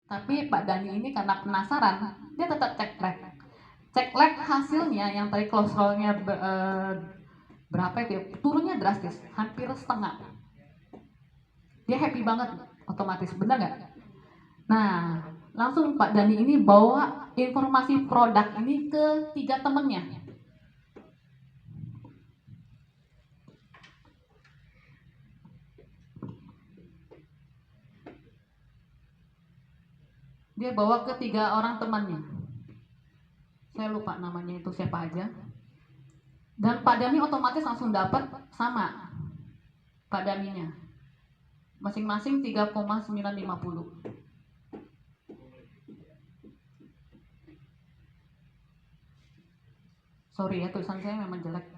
Tapi Pak Dani ini karena penasaran, dia tetap cek lab. Cek lab hasilnya yang tadi kolesterolnya berapa itu ya, turunnya drastis, hampir setengah. Dia happy banget otomatis, benar nggak? Nah, langsung Pak Dani ini bawa informasi produk ini ke 3 temennya. Dia bawa ke 3 orang temannya. Saya lupa namanya itu siapa aja. Dan Pak Dani otomatis langsung dapat sama Pak Daninya. Masing-masing 3,950. Sorry ya, tulisan saya memang jelek.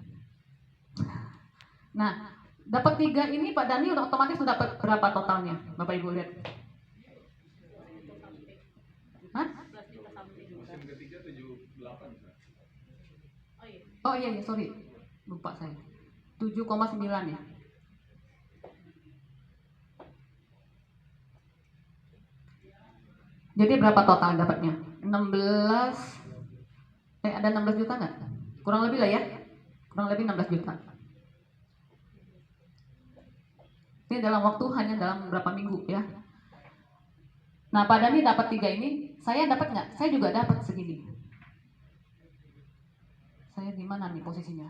Nah, dapat 3 ini Pak Dani udah otomatis sudah dapat berapa totalnya? Bapak Ibu lihat. Hah? Musim ketiga 78. Oh iya, sorry. Lupa saya. 7,9 ya. Jadi berapa total dapatnya? 16. Ada 16 juta nggak? Kurang lebih lah ya. Kurang lebih 16 juta. Ini dalam waktu hanya dalam beberapa minggu ya. Nah, Pak Dani dapat 3 ini, saya dapat nggak? Saya juga dapat segini. Saya di mana nih posisinya?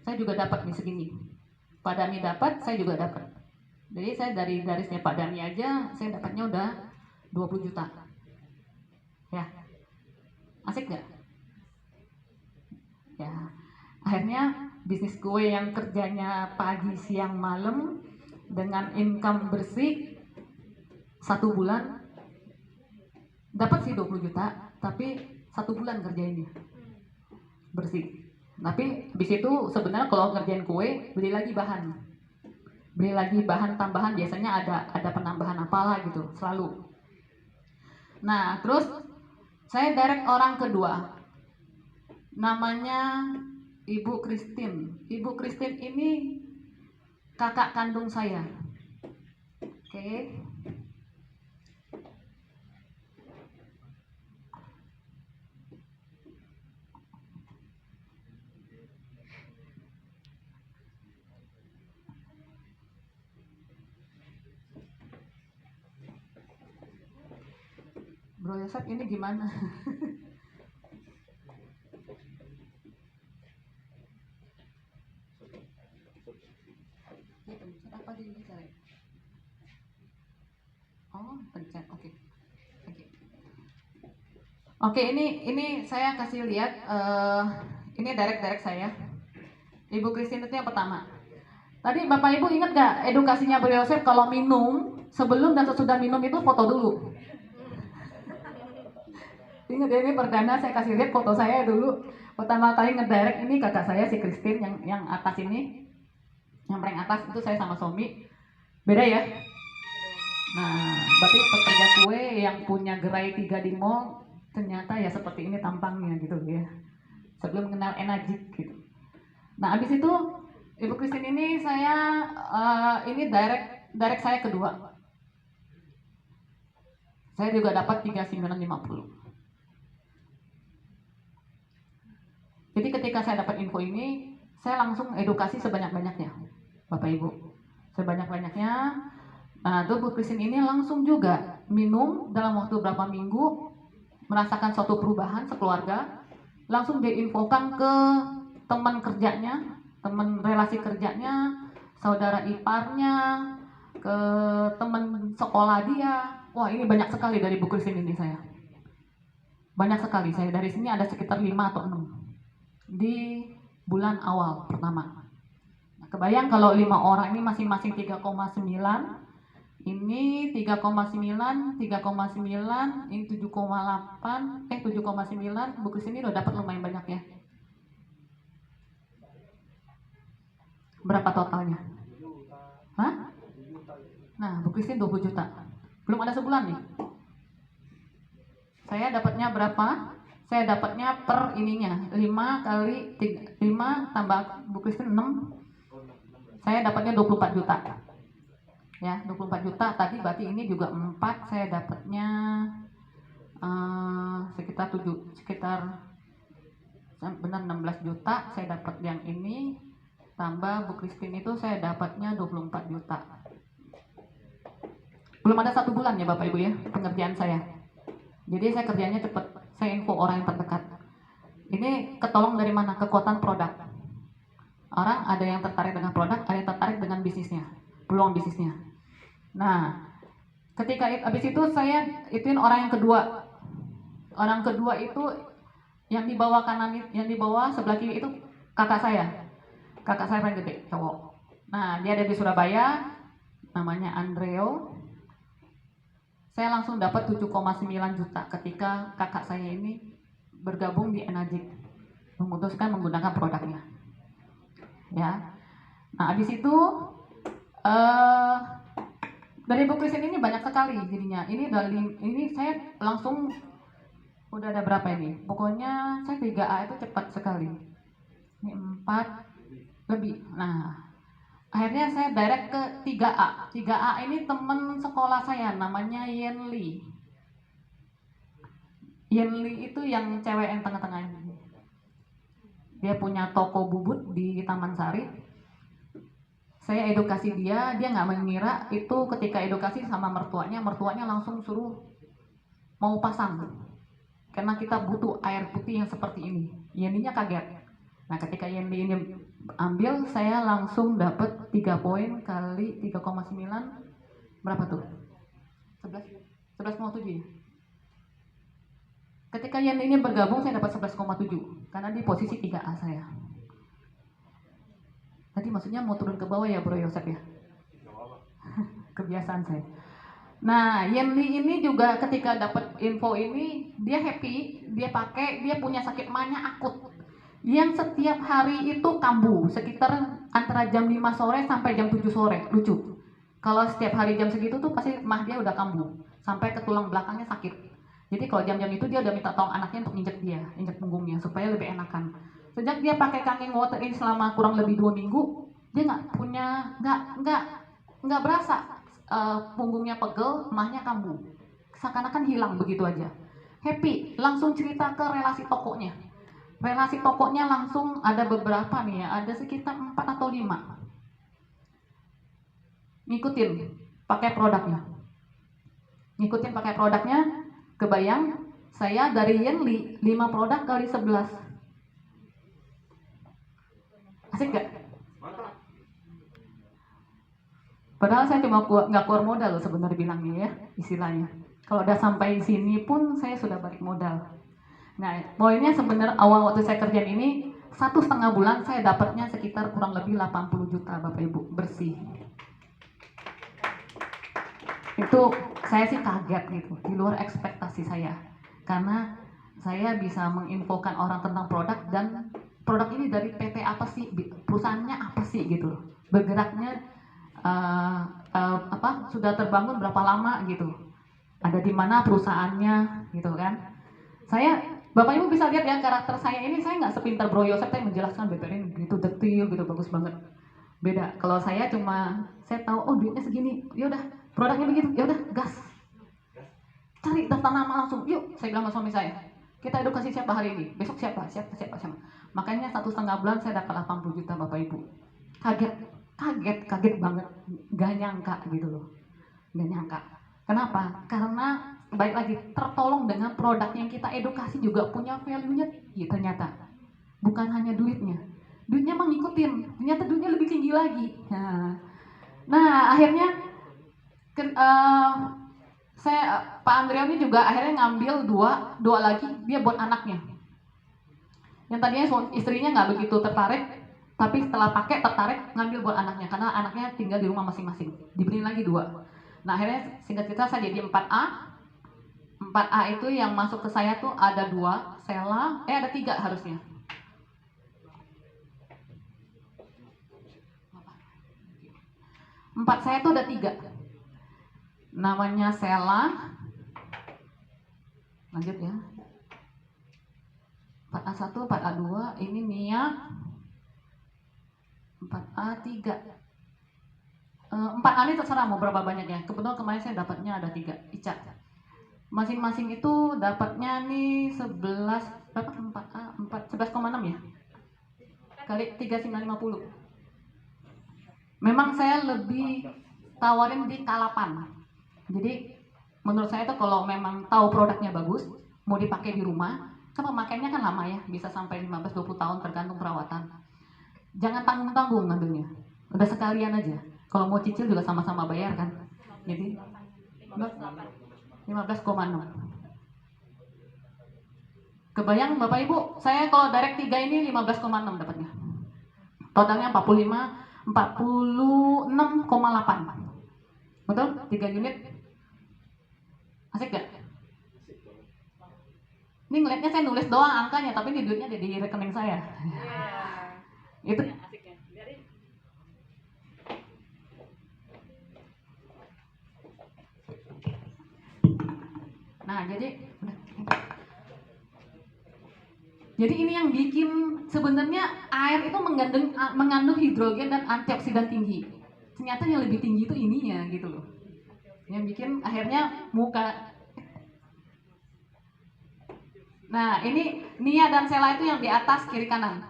Saya juga dapat nih segini. Pak Dani dapat, saya juga dapat. Jadi saya dari garisnya Pak Dani aja, saya dapatnya udah 20 juta. Ya. Asik nggak? Ya. Akhirnya bisnis kue yang kerjanya pagi, siang, malam dengan income bersih 1 bulan dapat sih 20 juta, tapi 1 bulan kerjainnya bersih. Tapi di situ sebenarnya kalau ngerjain kue beli lagi bahan tambahan, biasanya ada penambahan apalah gitu selalu. Nah, terus saya direct orang kedua, namanya Ibu Christine. Ibu Christine ini kakak kandung saya. Oke. Bro Yosef ini gimana? Apa di cara? Oh, pencet. Oke. Oke, ini saya kasih lihat ini direct saya. Ibu Christine itu yang pertama. Tadi Bapak Ibu ingat gak edukasinya Bro Yosef kalau minum, sebelum dan sesudah minum itu foto dulu. Ingat ya, ini perdana saya kasih lihat foto saya dulu. Pertama kali ngedirect ini kakak saya si Christine yang atas ini. Yang paling atas itu saya sama suami. Beda ya? Nah, berarti pekerja kue yang punya gerai 3 di mall ternyata ya seperti ini tampangnya gitu ya. Sebelum kenal Enagic gitu. Nah, abis itu Ibu Christine ini saya ini direct saya kedua. Saya juga dapat 3950. Jadi ketika saya dapat info ini, saya langsung edukasi sebanyak-banyaknya, Bapak Ibu. Sebanyak-banyaknya. Nah, tuh Bu Christine ini langsung juga minum dalam waktu berapa minggu, merasakan suatu perubahan sekeluarga, langsung diinfokan ke teman kerjanya, teman relasi kerjanya, saudara iparnya, ke teman sekolah dia. Wah, ini banyak sekali dari Bu Christine ini saya. Banyak sekali, saya dari sini ada sekitar 5 atau 6 di bulan awal pertama. Nah, kebayang kalau 5 orang ini masing-masing 3,9, ini 3,9, 3,9, ini 7,8, 7,9, Bu Christine ini udah dapat lumayan banyak ya. Berapa totalnya? Hah? Nah, Bu Christine 20 juta. Belum ada sebulan nih. Saya dapatnya berapa? Saya dapatnya per ininya 5 kali 5 tambah Bu Christine 6. Saya dapatnya 24 juta. Ya, 24 juta tadi berarti ini juga 4 saya dapatnya sekitar benar 16 juta saya dapat yang ini, tambah Bu Christine itu saya dapatnya 24 juta. Belum ada 1 bulan ya Bapak Ibu ya pengerjaan saya. Jadi saya kerjanya cepat, saya info orang yang terdekat. Ini ketolong dari mana? Kekuatan produk. Orang ada yang tertarik dengan produk, ada yang tertarik dengan bisnisnya, peluang bisnisnya. Nah, ketika habis itu saya ituin orang yang kedua. Orang kedua itu yang di bawah kanan, yang di bawah sebelah kiri itu kakak saya. Kakak saya paling gede, cowok. Nah, dia ada di Surabaya, namanya Andreo. Saya langsung dapat 7,9 juta ketika kakak saya ini bergabung di Enagic, memutuskan menggunakan produknya. Ya. Nah, habis itu dari Bu Christine ini banyak sekali jadinya. Ini saya langsung udah ada berapa ini? Pokoknya saya 3A itu cepat sekali. Ini 4 lebih. Nah, akhirnya saya direct ke 3A. 3A ini teman sekolah saya namanya Yen Lee. Yen Lee itu yang cewek yang tengah-tengah ini. Dia punya toko bubut di Taman Sari. Saya edukasi dia nggak mengira itu ketika edukasi sama mertuanya langsung suruh mau pasang. Karena kita butuh air putih yang seperti ini. Yendinya kaget. Nah, ketika Yendi ini ambil, saya langsung dapat 3 poin kali 3,9. Berapa tuh? 11,7 ya? Ketika Yendi ini bergabung, saya dapat 11,7. Karena di posisi 3A saya. Tadi maksudnya mau turun ke bawah ya Bro Yosep ya? Kebiasaan saya. Nah, Yenli ini juga ketika dapat info ini, dia happy, dia pakai, dia punya sakit mahnya akut. Yang setiap hari itu kambuh, sekitar antara jam 5 sore sampai jam 7 sore, lucu. Kalau setiap hari jam segitu tuh pasti mah dia udah kambuh, sampai ke tulang belakangnya sakit. Jadi kalau jam-jam itu dia udah minta tolong anaknya untuk injek dia, injek punggungnya, supaya lebih enakan. Sejak dia pakai Kangen Water ini selama kurang lebih 2 minggu, dia nggak berasa punggungnya pegel, mahnya kambuh. Seakan-akan hilang begitu aja. Happy, langsung cerita ke relasi tokonya. Relasi tokonya langsung ada beberapa nih ya, ada sekitar 4 atau 5. Ngikutin pakai produknya. Ngikutin pakai produknya, kebayang saya dari Yenli 5 produk kali 11. Asik gak? Padahal saya cuma nggak keluar modal loh sebenarnya bilangnya ya, istilahnya. Kalau udah sampai sini pun saya sudah balik modal. Nah, poinnya sebenarnya awal waktu saya kerjaan ini 1,5 bulan saya dapatnya sekitar kurang lebih 80 juta Bapak Ibu bersih. Itu saya sih kaget gitu, di luar ekspektasi saya. Karena saya bisa menginfokan orang tentang produk dan produk ini dari PT apa sih, perusahaannya apa sih gitu. Bergeraknya sudah terbangun berapa lama gitu, ada di mana perusahaannya gitu kan. Saya, Bapak Ibu bisa lihat ya karakter saya ini, saya nggak sepintar Bro Yosep yang menjelaskan BPR gitu detail gitu, bagus banget. Beda, kalau saya cuma saya tahu oh duitnya segini, yaudah produknya begitu, yaudah gas, cari daftar nama langsung, yuk saya bilang sama suami saya, kita edukasi siapa hari ini, besok siapa. Makanya 1,5 bulan saya dapat 80 juta Bapak Ibu. Kaget banget, gak nyangka gitu loh, gak nyangka. Kenapa? Karena baik lagi tertolong dengan produk yang kita edukasi juga punya value-nya tinggi ternyata. Bukan hanya duitnya mah ngikutin, ternyata duitnya lebih tinggi lagi. Nah akhirnya Pak Andrea ini juga akhirnya ngambil dua lagi, dia buat anaknya. Yang tadinya istrinya nggak begitu tertarik, tapi setelah pakai tertarik, ngambil buat anaknya karena anaknya tinggal di rumah masing-masing. Dibeliin lagi 2. Nah akhirnya singkat cerita saya jadi 4A. 4A itu yang masuk ke saya tuh ada 2, Sela, ada 3 harusnya. 4 saya tuh ada 3. Namanya Sela. Lanjut ya. 4A1, 4A2, ini Nia. 4A3. 4 kali terserah mau berapa banyak ya. Kebetulan kemarin saya dapatnya ada 3 Ica. Masing-masing itu dapatnya nih 11 berapa? 11,6 ya. Kali 3950. Memang saya lebih tawarin di K8. Jadi menurut saya tuh kalau memang tahu produknya bagus, mau dipakai di rumah, kan pemakaiannya kan lama ya, bisa sampai 15-20 tahun tergantung perawatan. Jangan tanggung-tanggung ngambilnya. Udah sekalian aja. Kalau mau cicil juga sama-sama bayar kan. Jadi 15,6. Kebayang Bapak Ibu, saya kalau direct 3 ini 15,6 dapatnya. Totalnya 46,8. Betul? 3 unit. Asik gak? Ini ngeliatnya saya nulis doang angkanya, tapi ini duitnya ada di rekening saya. Itu nah, jadi ini yang bikin sebenarnya air itu mengandung hidrogen dan antioksidan tinggi. Ternyata yang lebih tinggi itu ininya gitu loh. Yang bikin akhirnya muka. Nah, ini Nia dan Sela itu yang di atas kiri kanan.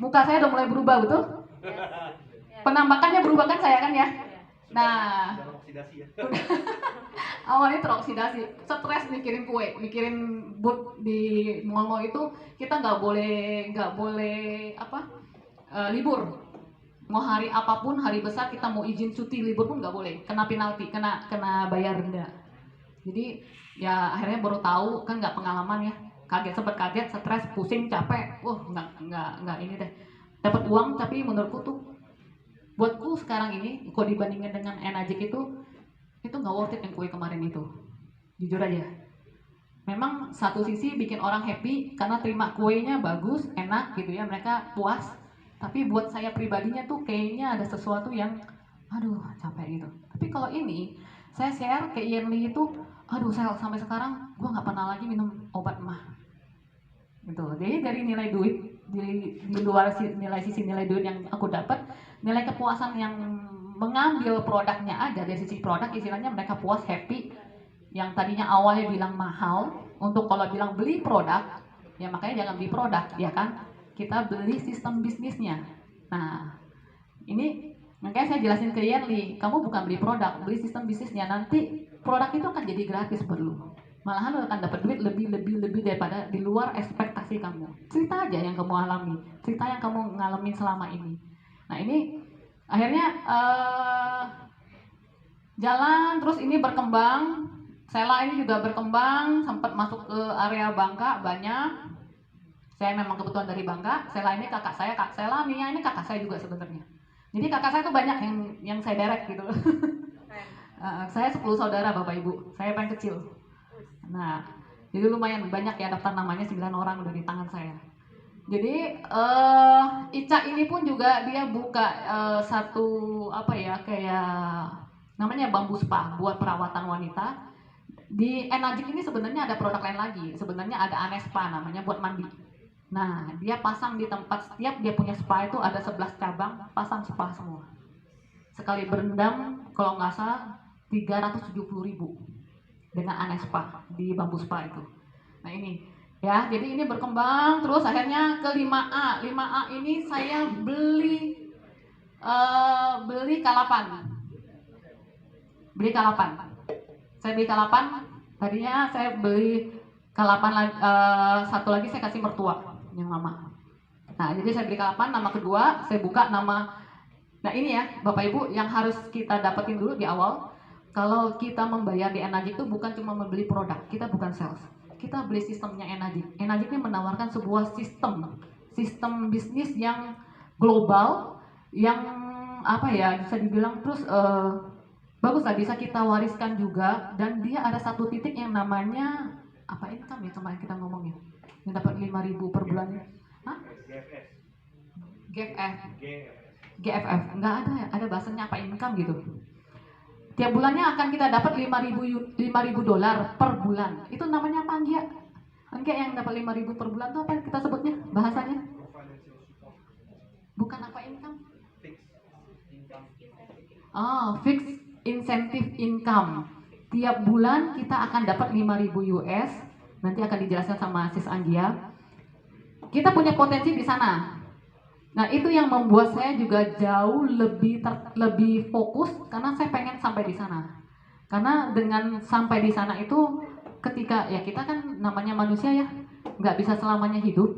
Muka saya udah mulai berubah, betul? Penampakannya berubah kan saya kan ya? Nah, awalnya teroksidasi, stres mikirin kue, mikirin booth di mall-mall itu kita nggak boleh libur. Mau hari apapun, hari besar kita mau izin cuti libur pun nggak boleh, kena penalti, kena bayar denda. Jadi ya akhirnya baru tahu kan, nggak pengalaman ya, sempet kaget, stres, pusing, capek, nggak ini deh, dapat uang tapi menurutku tuh buatku sekarang ini kok dibandingin dengan Enagic itu nggak worth it yang kue kemarin itu, jujur aja. Memang satu sisi bikin orang happy karena terima kuenya bagus, enak gitu ya, mereka puas. Tapi buat saya pribadinya tuh kayaknya ada sesuatu yang aduh capek gitu. Tapi kalau ini saya share ke Yenli itu, aduh saya sampai sekarang gue nggak pernah lagi minum obat mah gitu. Jadi dari nilai duit di luar sisi nilai duit yang aku dapat, nilai kepuasan yang mengambil produknya ada dari sisi produk, istilahnya mereka puas, happy. Yang tadinya awalnya bilang mahal, untuk kalau bilang beli produk, ya makanya jangan beli produk, ya kan? Kita beli sistem bisnisnya. Nah, ini makanya saya jelasin ke Yerli, kamu bukan beli produk, beli sistem bisnisnya. Nanti produk itu akan jadi gratis buat lu. Malahan lu akan dapat duit lebih daripada di luar ekspektasi kamu. Cerita aja yang kamu alami, cerita yang kamu ngalamin selama ini. Nah ini akhirnya jalan terus, ini berkembang. Sela ini juga berkembang, sempat masuk ke area Bangka banyak. Saya memang kebetulan dari Bangka. Sela ini kakak saya, Kak Sela Nia ini kakak saya juga sebenarnya. Jadi kakak saya tuh banyak yang saya direct gitu. Saya 10 saudara Bapak Ibu, saya paling kecil. Nah, jadi lumayan banyak ya, daftar namanya 9 orang udah di tangan saya. Jadi Ica ini pun juga dia buka satu kayak namanya bambu spa buat perawatan wanita. Di Enagic ini sebenarnya ada produk lain lagi. Sebenarnya ada Anespa namanya buat mandi. Nah, dia pasang di tempat, setiap dia punya spa itu ada 11 cabang, pasang spa semua. Sekali berendam kalau nggak salah 370.000 dengan Anespa di bambu spa itu. Nah ini ya, jadi ini berkembang terus akhirnya ke 5A. 5A ini saya beli K8. Beli K8. Saya beli K8, tadinya saya beli K8 satu lagi saya kasih mertua yang lama. Nah, jadi saya beli K8, nama kedua saya buka nama. Nah, ini ya, Bapak Ibu yang harus kita dapetin dulu di awal. Kalau kita membayar di Enagic itu bukan cuma membeli produk, kita bukan sales. Kita beli sistemnya Enagic. Enagic ini menawarkan sebuah sistem bisnis yang global, yang bisa dibilang terus bagus lah, bisa kita wariskan juga. Dan dia ada satu titik yang namanya income ya, kemarin kita ngomongnya, yang dapat 5.000 per bulan. Hah? GFF nggak ada bahasanya apa income gitu. Tiap bulannya akan kita dapat 5.000 dolar per bulan. Itu namanya apa, Anggia? Anggia yang dapat 5.000 per bulan itu apa kita sebutnya bahasanya? Bukan apa income? Fixed incentive income. Tiap bulan kita akan dapat 5.000 US. Nanti akan dijelaskan sama Sis Anggia. Kita punya potensi di sana. Nah, itu yang membuat saya juga jauh lebih fokus karena saya pengen sampai di sana. Karena dengan sampai di sana itu ketika ya kita kan namanya manusia ya, nggak bisa selamanya hidup.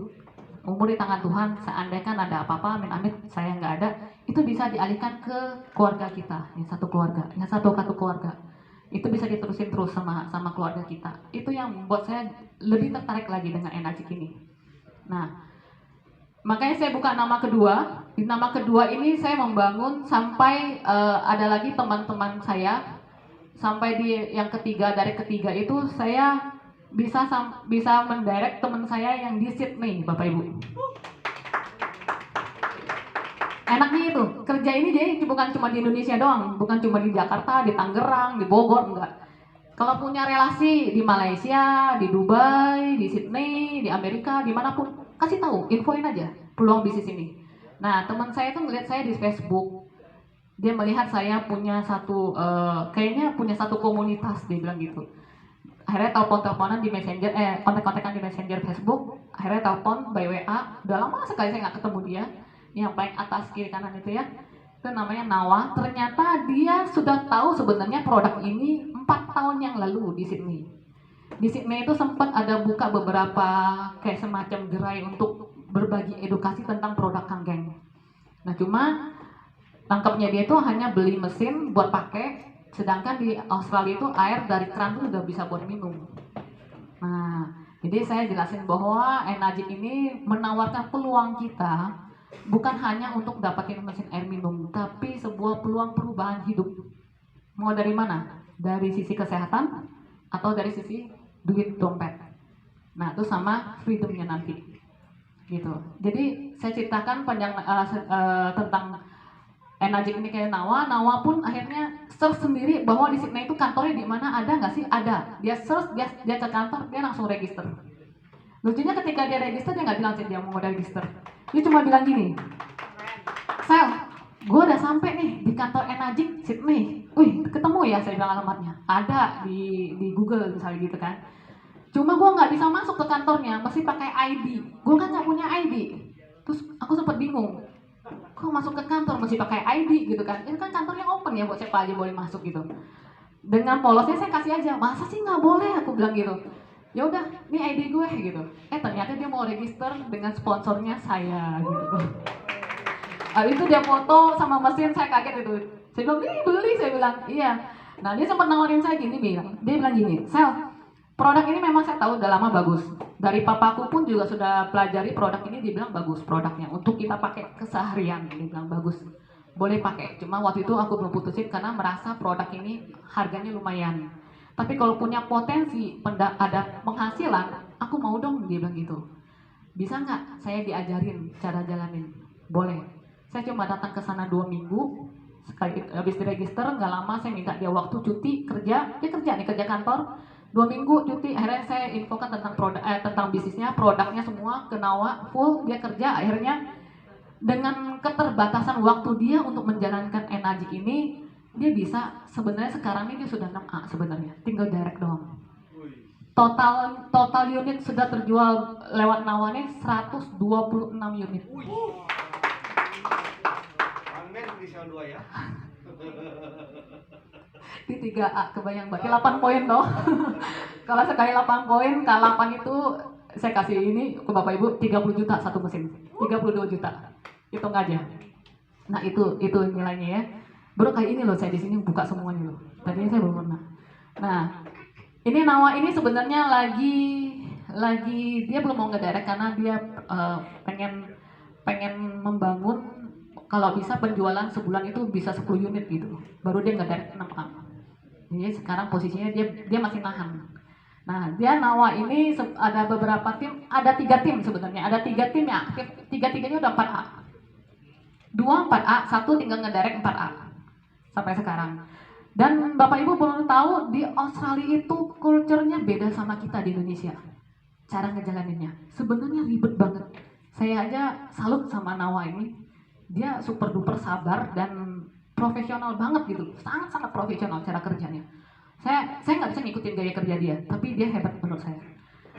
Umur di tangan Tuhan, seandainya ada apa-apa, amit-amit saya nggak ada, itu bisa dialihkan ke keluarga kita, yang satu keluarga, yang satu keluarga. Itu bisa diterusin terus sama keluarga kita. Itu yang membuat saya lebih tertarik lagi dengan Enagic ini. Nah, makanya saya buka nama kedua. Di nama kedua ini saya membangun sampai ada lagi teman-teman saya. Sampai di yang ketiga, dari ketiga itu saya bisa mendirect teman saya yang di Sydney, Bapak Ibu. Enaknya itu, kerja ini jadi bukan cuma di Indonesia doang, bukan cuma di Jakarta, di Tangerang, di Bogor, enggak. Kalau punya relasi di Malaysia, di Dubai, di Sydney, di Amerika, dimanapun, kasih tahu, infoin aja peluang bisnis ini. Nah, teman saya tuh ngeliat saya di Facebook, dia melihat saya punya kayaknya punya satu komunitas, dia bilang gitu. Akhirnya teleponan di Messenger, kontak-kontakan di Messenger Facebook, akhirnya telepon by WA, udah lama sekali saya nggak ketemu dia, yang paling atas kiri kanan itu ya, itu namanya Nawa. Ternyata dia sudah tahu sebenarnya produk ini 4 tahun yang lalu di Sydney. Di Sydney itu sempat ada buka beberapa kayak semacam gerai untuk berbagi edukasi tentang produk Kanggeng. Nah cuma tangkapnya dia itu hanya beli mesin buat pakai, sedangkan di Australia itu air dari keran tuh udah bisa buat minum. Nah, jadi saya jelasin bahwa Enagic ini menawarkan peluang kita bukan hanya untuk dapatin mesin air minum, tapi sebuah peluang perubahan hidup. Mau dari mana? Dari sisi kesehatan atau dari sisi duit dompet. Nah, itu sama freedomnya nanti. Gitu. Jadi saya ceritakan tentang Enagic ini kayak Nawa pun akhirnya search sendiri bahwa di Sydney itu kantornya di mana, ada nggak sih? Ada. Dia search, dia ke kantor, dia langsung register. Lucunya ketika dia register, dia nggak bilang sih dia mau register. Dia cuma bilang gini, Sel, gue udah sampai nih di kantor Enagic Sydney. Wih, ketemu ya, saya bilang alamatnya. Ada di Google misalnya gitu kan. Cuma gue nggak bisa masuk ke kantornya, mesti pakai ID. Gue kan nggak punya ID. Terus aku sempat bingung. Kok masuk ke kantor mesti pakai ID gitu kan? Ini kan kantornya open ya, buat siapa aja boleh masuk gitu. Dengan polosnya saya kasih aja, masa sih nggak boleh? Aku bilang gitu. Ya udah, ini ID gue gitu. Ternyata dia mau register dengan sponsornya saya gitu. Habis itu dia foto sama mesin, saya kaget itu. Saya bilang, beli, saya bilang, iya. Nah dia sempat nawarin saya gini, dia bilang gini, Sel, produk ini memang saya tahu udah lama bagus. Dari papaku pun juga sudah pelajari produk ini, dibilang bagus produknya. Untuk kita pakai keseharian, dia bilang bagus. Boleh pakai, cuma waktu itu aku belum putusin karena merasa produk ini harganya lumayan. Tapi kalau punya potensi, ada penghasilan, aku mau dong, dia bilang gitu. Bisa nggak saya diajarin cara jalanin? Boleh. Saya cuma datang ke sana 2 minggu, sekali habis diregister, nggak lama saya minta dia waktu cuti kerja, dia kerja kantor. 2 minggu cuti, akhirnya saya infokan tentang tentang bisnisnya, produknya semua ke Nawa, full dia kerja. Akhirnya dengan keterbatasan waktu dia untuk menjalankan Enagic ini, dia bisa sebenarnya sekarang ini dia sudah 6A sebenarnya, tinggal direct doang. Total unit sudah terjual lewat Nawa nih 126 unit. Ya. Di 3A kebayang banget, 8 poin loh. Kalau sekali 8 poin, K8 itu saya kasih ini ke Bapak Ibu 30 juta satu mesin, 32 juta. Hitung aja. Nah, itu nilainya ya. Baru kayak ini loh, saya di sini buka semuanya loh. Tadinya saya belum pernah. Nah, ini Nawa ini sebenarnya lagi dia belum mau ngedirect karena dia pengen membangun, kalau bisa penjualan sebulan itu bisa 10 unit gitu. Baru dia ngedirect 6A. Jadi sekarang posisinya dia masih nahan. Nah, dia Nawa ini ada beberapa tim, ada 3 tim sebenarnya. Ada 3 tim yang aktif, 3-3-nya udah 4A. 2 4A, 1 tinggal ngedirect 4A. Sampai sekarang. Dan Bapak Ibu perlu tahu, di Australia itu culture-nya beda sama kita di Indonesia. Cara ngejalaninnya sebenarnya ribet banget. Saya aja salut sama Nawa ini. Dia super duper sabar dan profesional banget gitu, sangat-sangat profesional cara kerjanya. Saya nggak bisa ngikutin gaya kerja dia, tapi dia hebat menurut saya.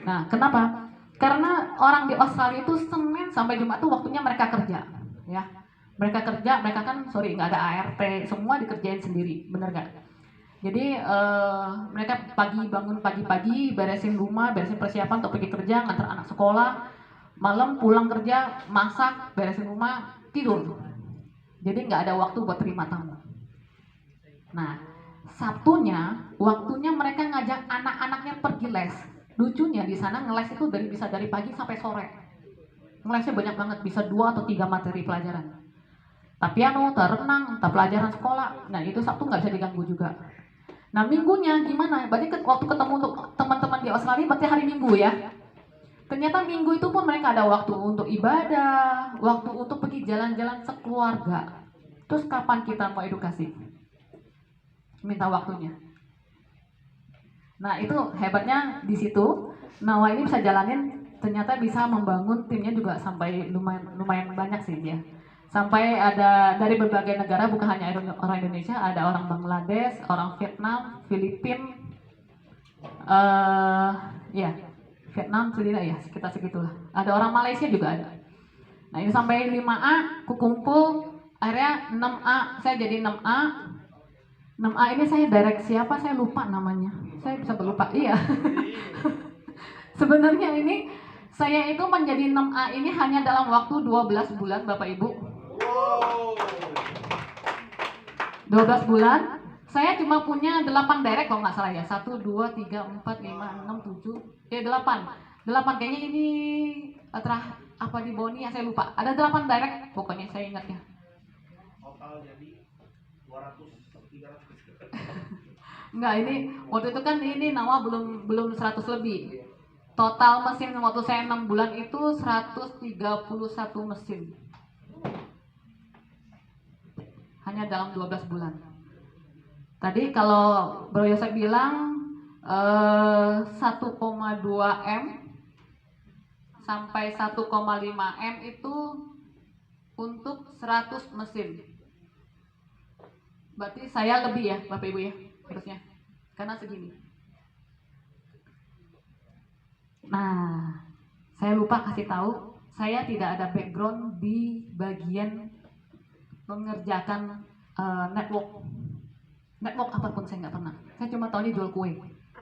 Nah, kenapa? Karena orang di Australia itu Senin sampai Jumat tuh waktunya mereka kerja, ya. Mereka kerja, mereka kan sorry nggak ada ART, semua dikerjain sendiri, bener nggak? Jadi mereka bangun pagi-pagi, beresin rumah, beresin persiapan untuk pergi kerja, ngantar anak sekolah, malam pulang kerja, masak, beresin rumah, tidur. Jadi nggak ada waktu buat terima tamu. Nah, Sabtunya, waktunya mereka ngajak anak-anaknya pergi les. Lucunya di sana ngeles itu bisa dari pagi sampai sore. Ngelesnya banyak banget, bisa 2 atau 3 materi pelajaran. Tak piano, tak renang, tak pelajaran sekolah. Nah, itu Sabtu nggak bisa diganggu juga. Nah, minggunya gimana? Berarti waktu ketemu untuk teman-teman di Australia berarti hari Minggu ya. Ternyata Minggu itu pun mereka ada waktu untuk ibadah, waktu untuk pergi jalan-jalan sekeluarga. Terus kapan kita mau edukasi? Minta waktunya. Nah, itu hebatnya di situ. Nawa ini bisa jalanin, ternyata bisa membangun timnya juga sampai lumayan banyak sih dia. Sampai ada dari berbagai negara, bukan hanya orang Indonesia, ada orang Bangladesh, orang Vietnam, Filipina, ya Vietnam, Filipina ya sekitar segitulah. Ada orang Malaysia juga ada. Nah, ini sampai 5A, kukumpul, akhirnya 6A, saya jadi 6A. 6A ini saya direct siapa, saya lupa namanya. Saya bisa berlupa, iya. Sebenarnya ini, saya itu menjadi 6A ini hanya dalam waktu 12 bulan, Bapak Ibu. 12 bulan, saya cuma punya 8 direct kalau nggak salah ya. 1, 2, 3, 4, 5, 6, 7, ya 8. 8 kayaknya ini apa di Boni ya, saya lupa. Ada 8 direct, pokoknya saya ingat ya. Total jadi 200, 300. Enggak, ini waktu itu kan ini Nawa belum 100 lebih. Total mesin waktu saya 6 bulan itu 131 mesin. Hanya dalam 12 bulan. Tadi kalau Bro Yosef bilang 1,2 M sampai 1,5 M itu untuk 100 mesin. Berarti saya lebih ya Bapak Ibu ya harusnya, karena segini. Nah, saya lupa kasih tahu, saya tidak ada background di bagian mengerjakan network apapun saya nggak pernah. Saya cuma tahu dia jual kue.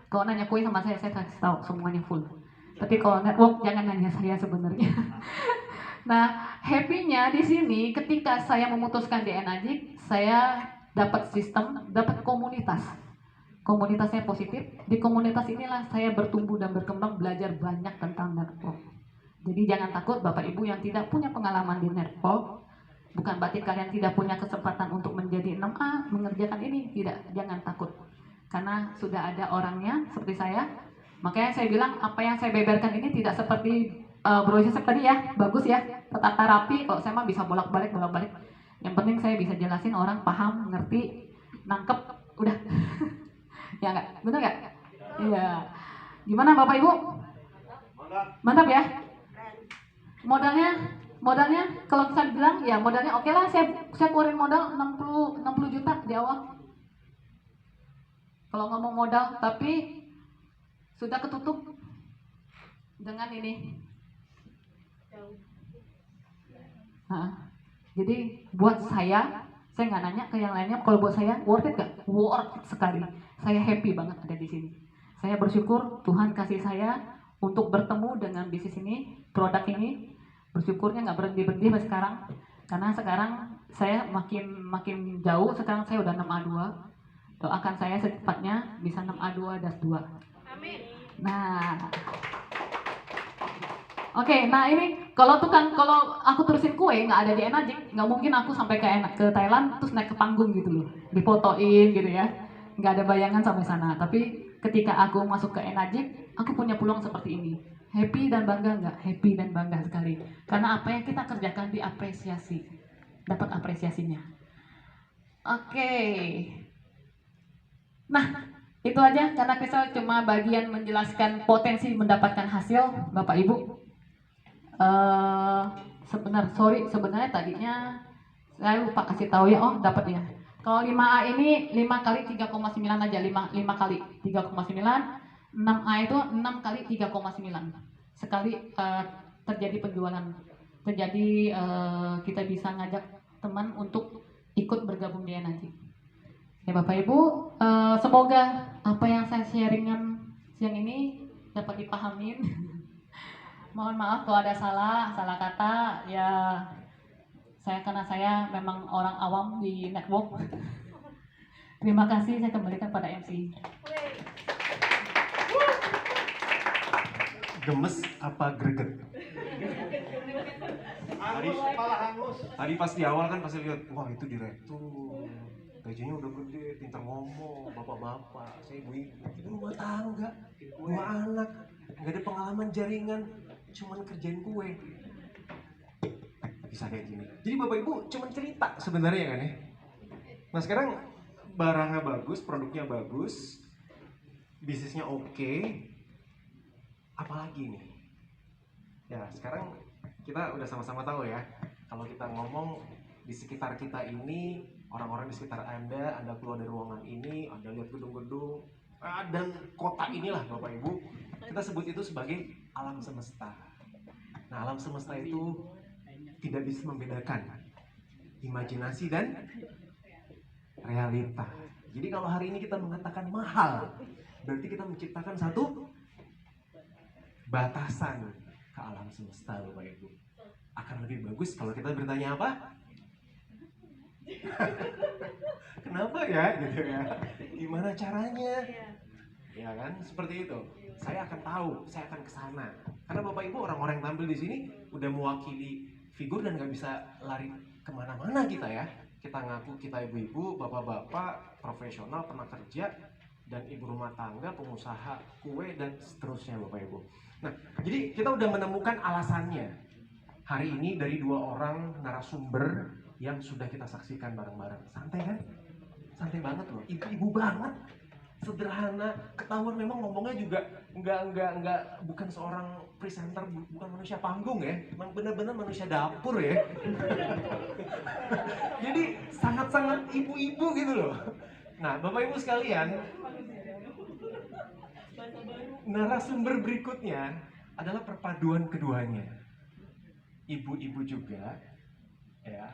Kalau nanya kue sama saya kasih tahu semuanya full. Tapi kalau network jangan nanya saya sebenarnya. Nah, happy-nya di sini ketika saya memutuskan di Enajik, saya dapat sistem, dapat komunitas. Komunitasnya positif. Di komunitas inilah saya bertumbuh dan berkembang, belajar banyak tentang network. Jadi jangan takut Bapak Ibu yang tidak punya pengalaman di network. Bukan berarti kalian tidak punya kesempatan untuk menjadi 6A, mengerjakan ini. Tidak, jangan takut. Karena sudah ada orangnya seperti saya. Makanya saya bilang apa yang saya beberkan ini tidak seperti Bro Yosef tadi ya, bagus ya, tertata rapi. Kalau saya mah bisa bolak-balik. Yang penting saya bisa jelasin orang paham, ngerti, nangkep, udah. Ya enggak? Bener nggak? Iya. Gimana Bapak Ibu? Mantap ya? Modalnya kalau saya bilang ya modalnya oke lah, saya keluarin modal 60 juta di awal. Kalau ngomong modal, tapi sudah ketutup dengan ini. Nah, jadi buat saya nggak nanya ke yang lainnya, kalau buat saya worth it gak? Worth it sekali. Saya happy banget ada di sini. Saya bersyukur Tuhan kasih saya untuk bertemu dengan bisnis ini, produk ini. Bersyukurnya nggak berhenti sampai sekarang, karena sekarang saya makin jauh. Sekarang saya udah 6A2. Doakan saya secepatnya bisa 6A2 das 2. Amin. Nah, Oke, nah ini kalau aku terusin kue nggak ada di Enajik, nggak mungkin aku sampai ke Thailand terus naik ke panggung gitu loh, difotoin gitu ya, nggak ada bayangan sampai sana. Tapi ketika aku masuk ke Enajik, aku punya peluang seperti ini. Happy dan bangga nggak? Happy dan bangga sekali. Karena apa yang kita kerjakan diapresiasi, dapat apresiasinya. Oke. Nah, itu aja karena Kristal cuma bagian menjelaskan potensi mendapatkan hasil, Bapak Ibu. Sebenarnya tadinya saya lupa kasih tahu ya. Oh, dapat ya. Kalau 5A ini 5 kali 3,9 aja, 5 kali 3,9. 6A itu 6 kali 3,9. Sekali terjadi penjualan. Terjadi kita bisa ngajak teman untuk ikut bergabung di energi. Ya Bapak Ibu, semoga apa yang saya sharingan siang ini dapat dipahamin. Mohon maaf kalau ada salah kata ya, karena saya memang orang awam di network. Terima kasih, saya kembalikan pada MC. Gemes apa greget? Hangus, kepala hangus. Tadi pas di awal kan pasti lihat, wah itu direktur, gajinya udah gede, pintar ngomong, bapak-bapak, saya ibu rumah tangga, 2 anak, nggak ada pengalaman jaringan, cuman kerjain kue. Bisa kayak gini. Jadi bapak ibu cuman cerita sebenarnya kan ya. Nah sekarang barangnya bagus, produknya bagus, bisnisnya oke, apalagi nih? Ya sekarang kita udah sama-sama tahu ya, kalau kita ngomong di sekitar kita ini, orang-orang di sekitar Anda keluar dari ruangan ini, Anda lihat gedung-gedung, dan kota inilah Bapak Ibu, kita sebut itu sebagai alam semesta. Nah alam semesta itu tidak bisa membedakan imajinasi dan realita. Jadi kalau hari ini kita mengatakan mahal, berarti kita menciptakan satu batasan ke alam semesta Bapak Ibu. Akan lebih bagus kalau kita bertanya apa? Kenapa ya gitu ya? Gimana caranya? Ya kan seperti itu. Saya akan tahu, saya akan kesana. Karena Bapak Ibu orang-orang yang tampil di sini udah mewakili figur dan nggak bisa lari kemana-mana kita ya. Kita ngaku kita ibu-ibu, bapak-bapak, profesional, pernah kerja, dan ibu rumah tangga, pengusaha kue dan seterusnya Bapak Ibu. Nah, jadi kita udah menemukan alasannya hari ini dari 2 orang narasumber yang sudah kita saksikan bareng-bareng. Santai kan? Santai banget loh, ibu-ibu banget, sederhana, ketahuan memang ngomongnya juga nggak bukan seorang presenter, bukan manusia panggung ya, memang benar-benar manusia dapur ya. Jadi sangat-sangat ibu-ibu gitu loh. Nah, Bapak Ibu sekalian, narasumber berikutnya adalah perpaduan keduanya. Ibu-ibu juga, ya,